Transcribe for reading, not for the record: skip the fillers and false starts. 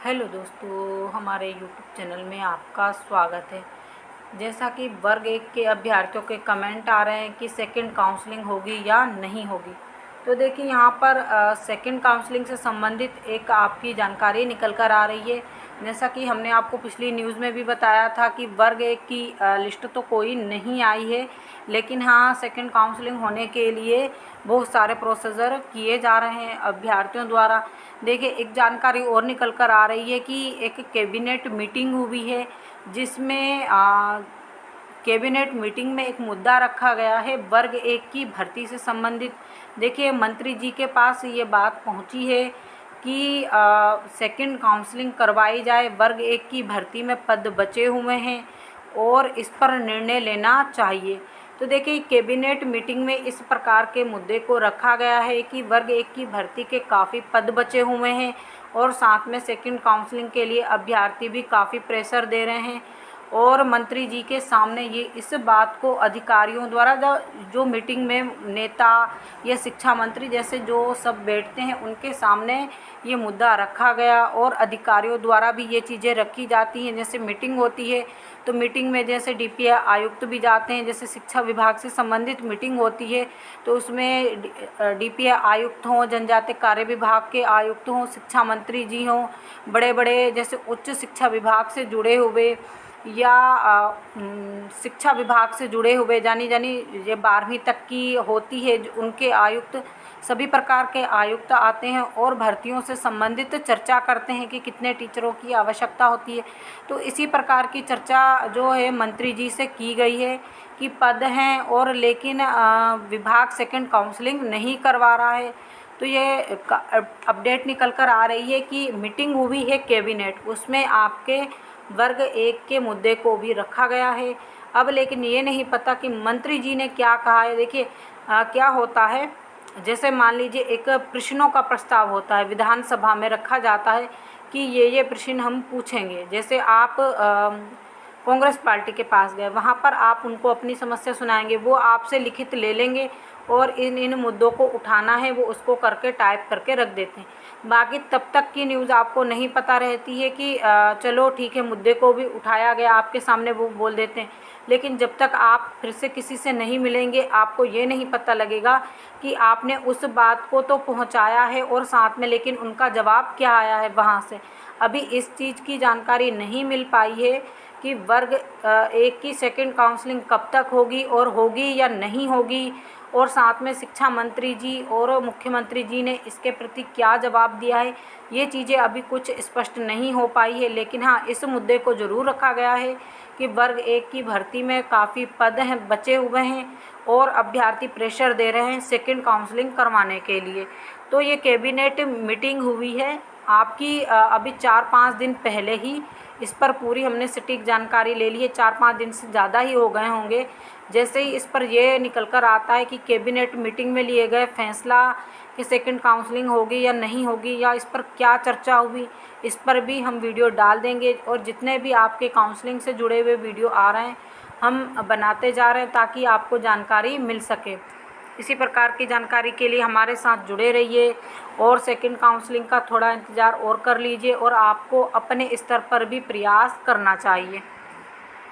Hello दोस्तों, हमारे YouTube channel में आपका स्वागत है। जैसा कि वर्ग 1 के अभ्यर्थियों के कमेंट आ रहे हैं कि सेकंड काउंसलिंग होगी या नहीं होगी। तो देखिए यहाँ पर सेकंड काउंसलिंग से संबंधित एक आपकी जानकारी निकल कर आ रही है। जैसा कि हमने आपको पिछली न्यूज़ में भी बताया था कि वर्ग 1 की लिस्ट तो कोई नहीं आई है, लेकिन हाँ सेकंड काउंसलिंग होने के लिए बहुत सारे प्रोसीजर किए जा रहे हैं अभ्यर्थियों द्वारा। देखिए एक जानकारी और निकल कर आ रही है कि एक कैबिनेट मीटिंग हुई है, जिसमें कैबिनेट मीटिंग में एक मुद्दा रखा गया है वर्ग 1 की भर्ती से संबंधित। देखिए मंत्री जी के पास ये बात पहुंची है कि सेकंड काउंसलिंग करवाई जाए, वर्ग 1 की भर्ती में पद बचे हुए हैं और इस पर निर्णय लेना चाहिए। तो देखिए कैबिनेट मीटिंग में इस प्रकार के मुद्दे को रखा गया है कि वर्ग 1 की भर्ती के काफ़ी पद बचे हुए हैं और साथ में सेकंड काउंसलिंग के लिए अभ्यर्थी भी काफ़ी प्रेशर दे रहे हैं। और मंत्री जी के सामने ये इस बात को अधिकारियों द्वारा जो मीटिंग में नेता या शिक्षा मंत्री जैसे जो सब बैठते हैं उनके सामने ये मुद्दा रखा गया और अधिकारियों द्वारा भी ये चीज़ें रखी जाती हैं। जैसे मीटिंग होती है तो मीटिंग में जैसे डीपीआई आयुक्त भी जाते हैं, जैसे शिक्षा विभाग से संबंधित मीटिंग होती है तो उसमें डीपीआई आयुक्त हों, जनजातीय कार्य विभाग के आयुक्त हों, शिक्षा मंत्री जी हों, बड़े बड़े जैसे उच्च शिक्षा विभाग से जुड़े हुए या शिक्षा विभाग से जुड़े हुए यानी ये 12वीं तक की होती है उनके आयुक्त, सभी प्रकार के आयुक्त आते हैं और भर्तियों से संबंधित चर्चा करते हैं कि कितने टीचरों की आवश्यकता होती है। तो इसी प्रकार की चर्चा जो है मंत्री जी से की गई है कि पद हैं और लेकिन विभाग सेकंड काउंसलिंग नहीं करवा रहा है। तो ये अपडेट निकल कर आ रही है कि मीटिंग हुई है कैबिनेट, उसमें आपके वर्ग 1 के मुद्दे को भी रखा गया है। अब लेकिन ये नहीं पता कि मंत्री जी ने क्या कहा है। देखिए क्या होता है, जैसे मान लीजिए एक प्रश्नों का प्रस्ताव होता है, विधानसभा में रखा जाता है कि ये प्रश्न हम पूछेंगे। जैसे आप कांग्रेस पार्टी के पास गए, वहाँ पर आप उनको अपनी समस्या सुनाएंगे, वो आपसे लिखित ले लेंगे और इन मुद्दों को उठाना है वो उसको करके टाइप करके रख देते हैं। बाकी तब तक की न्यूज़ आपको नहीं पता रहती है कि चलो ठीक है मुद्दे को भी उठाया गया, आपके सामने वो बोल देते हैं। लेकिन जब तक आप फिर से किसी से नहीं मिलेंगे आपको ये नहीं पता लगेगा कि आपने उस बात को तो पहुंचाया है और साथ में लेकिन उनका जवाब क्या आया है वहाँ से। अभी इस चीज़ की जानकारी नहीं मिल पाई है कि वर्ग 1 की सेकंड काउंसलिंग कब तक होगी और होगी या नहीं होगी, और साथ में शिक्षा मंत्री जी और मुख्यमंत्री जी ने इसके प्रति क्या जवाब दिया है, ये चीज़ें अभी कुछ स्पष्ट नहीं हो पाई है। लेकिन हाँ इस मुद्दे को ज़रूर रखा गया है कि वर्ग 1 की भर्ती में काफ़ी पद हैं बचे हुए हैं और अभ्यर्थी प्रेशर दे रहे हैं सेकंड काउंसलिंग करवाने के लिए। तो ये कैबिनेट मीटिंग हुई है आपकी अभी 4-5 दिन पहले ही, इस पर पूरी हमने सटीक जानकारी ले ली है। 4-5 दिन से ज़्यादा ही हो गए होंगे। जैसे ही इस पर यह निकल कर आता है कि कैबिनेट मीटिंग में लिए गए फैसला कि सेकंड काउंसलिंग होगी या नहीं होगी या इस पर क्या चर्चा हुई, इस पर भी हम वीडियो डाल देंगे। और जितने भी आपके काउंसलिंग से जुड़े हुए वीडियो आ रहे हैं हम बनाते जा रहे हैं ताकि आपको जानकारी मिल सके। इसी प्रकार की जानकारी के लिए हमारे साथ जुड़े रहिए और सेकंड काउंसलिंग का थोड़ा इंतज़ार और कर लीजिए और आपको अपने स्तर पर भी प्रयास करना चाहिए।